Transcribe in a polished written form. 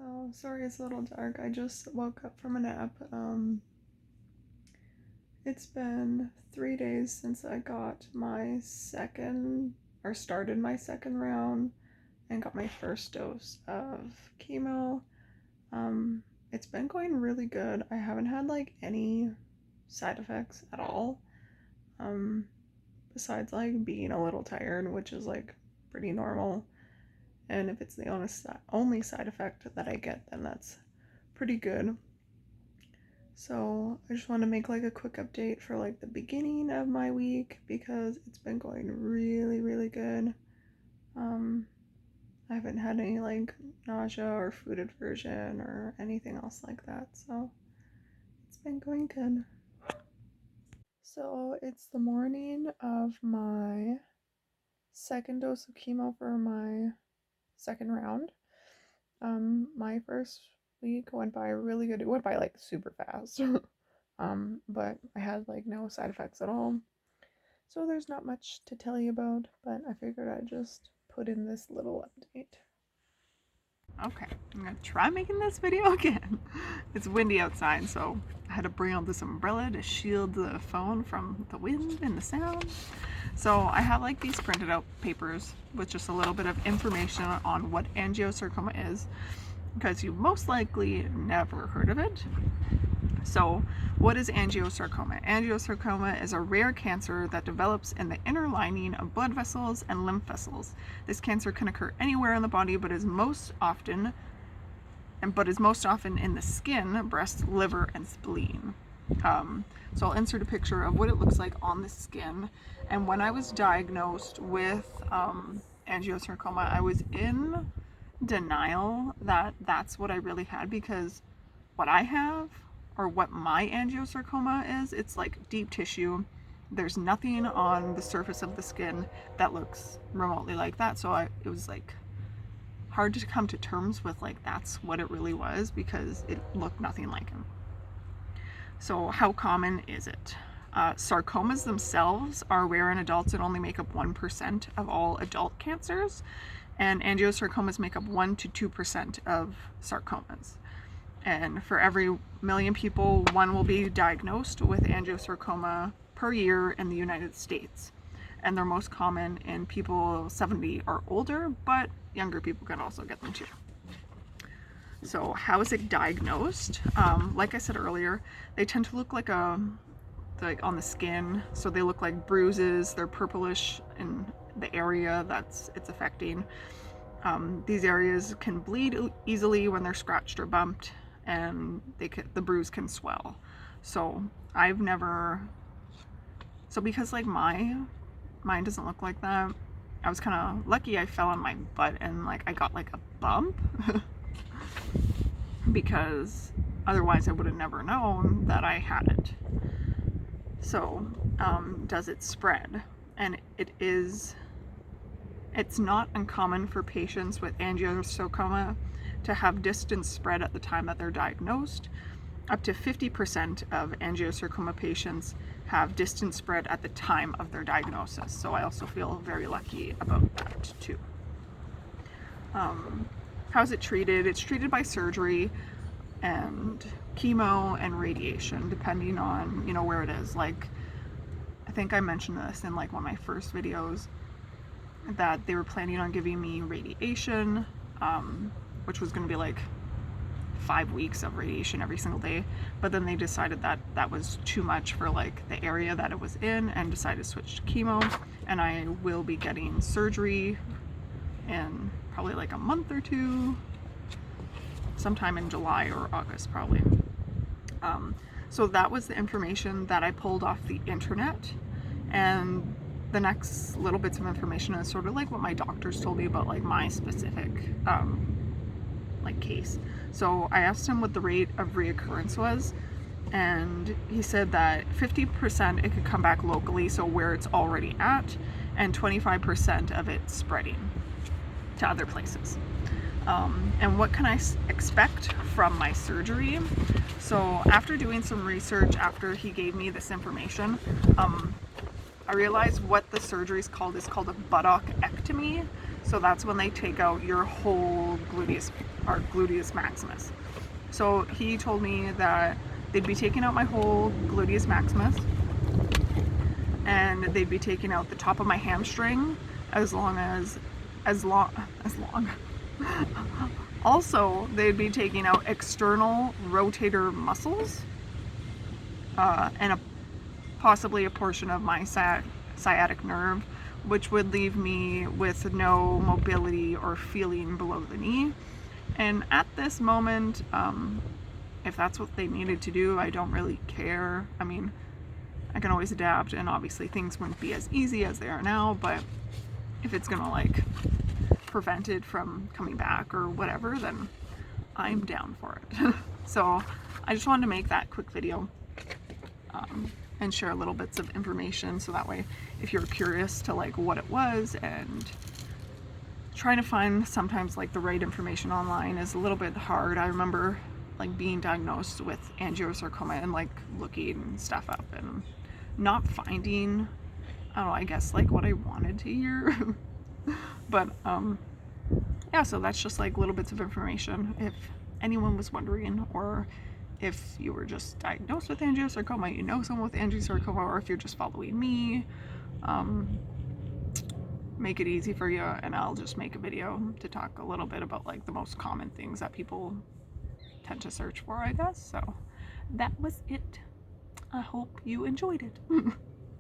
So, sorry it's a little dark. I just woke up from a nap. It's been 3 days since I got my started my second round and got my first dose of chemo. It's been going really good. I haven't had like any side effects at all. Um, Besides like being a little tired, which is like pretty normal. And if it's the only side effect that I get, then that's pretty good. So I just want to make like a quick update for like the beginning of my week because it's been going really, really good. I haven't had any like nausea or food aversion or anything else like that, so it's been going good. So it's the morning of my second dose of chemo for my second round. My first week went by really good. It went by like super fast. But I had like no side effects at all. So there's not much to tell you about, but I figured I'd just put in this little update. Okay, I'm gonna try making this video again. It's windy outside, so I had to bring out this umbrella to shield the phone from the wind and the sound. So I have like these printed out papers with just a little bit of information on what angiosarcoma is, because you've most likely never heard of it. So what is angiosarcoma? Angiosarcoma is a rare cancer that develops in the inner lining of blood vessels and lymph vessels. This cancer can occur anywhere in the body, but is most often in the skin, breast, liver, and spleen. So I'll insert a picture of what it looks like on the skin. And when I was diagnosed with angiosarcoma, I was in denial that that's what I really had, because what I have, or what my angiosarcoma is, it's like deep tissue. There's nothing on the surface of the skin that looks remotely like that. So it was like hard to come to terms with like that's what it really was, because it looked nothing like him. So how common is it? Sarcomas themselves are rare in adults and only make up 1% of all adult cancers, and angiosarcomas make up 1 to 2% of sarcomas. And for every million people, one will be diagnosed with angiosarcoma per year in the United States. And they're most common in people 70 or older, but younger people can also get them too. So how is it diagnosed? Like I said earlier, they tend to look like on the skin. So they look like bruises. They're purplish in the area it's affecting. These areas can bleed easily when they're scratched or bumped, and the bruise can swell. So because like mine doesn't look like that, I was kind of lucky. I fell on my butt and like I got like a bump because otherwise I would have never known that I had it. So does it spread? And it's not uncommon for patients with angiosarcoma to have distant spread at the time that they're diagnosed. Up to 50% of angiosarcoma patients have distant spread at the time of their diagnosis. So I also feel very lucky about that too. How's it treated? It's treated by surgery and chemo and radiation, depending on, where it is. Like, I think I mentioned this in like one of my first videos, that they were planning on giving me radiation, which was going to be like 5 weeks of radiation every single day, but then they decided that that was too much for like the area that it was in and decided to switch to chemo. And I will be getting surgery in probably like a month or two, sometime in July or August probably. So that was the information that I pulled off the internet, and the next little bits of information is sort of like what my doctors told me about like my specific like case. So I asked him what the rate of reoccurrence was, and he said that 50% it could come back locally, so where it's already at, and 25% of it spreading to other places. And what can I expect from my surgery? So after doing some research, after he gave me this information, I realized what the surgery is called a buttockectomy. So that's when they take out your whole gluteus our gluteus maximus. So he told me that they'd be taking out my whole gluteus maximus, and they'd be taking out the top of my hamstring as long. Also, they'd be taking out external rotator muscles, and possibly a portion of my sciatic nerve, which would leave me with no mobility or feeling below the knee. And at this moment, if that's what they needed to do, I don't really care. I mean, I can always adapt, and obviously things wouldn't be as easy as they are now, but if it's gonna like prevent it from coming back or whatever, then I'm down for it. So I just wanted to make that quick video and share little bits of information, so that way if you're curious to like what it was, and trying to find sometimes like the right information online is a little bit hard. I remember like being diagnosed with angiosarcoma and like looking stuff up and not finding, I don't know, I guess like what I wanted to hear. But yeah, so that's just like little bits of information if anyone was wondering, or if you were just diagnosed with angiosarcoma, you know someone with angiosarcoma, or if you're just following me, make it easy for you, and I'll just make a video to talk a little bit about like the most common things that people tend to search for, I guess. So that was it. I hope you enjoyed it.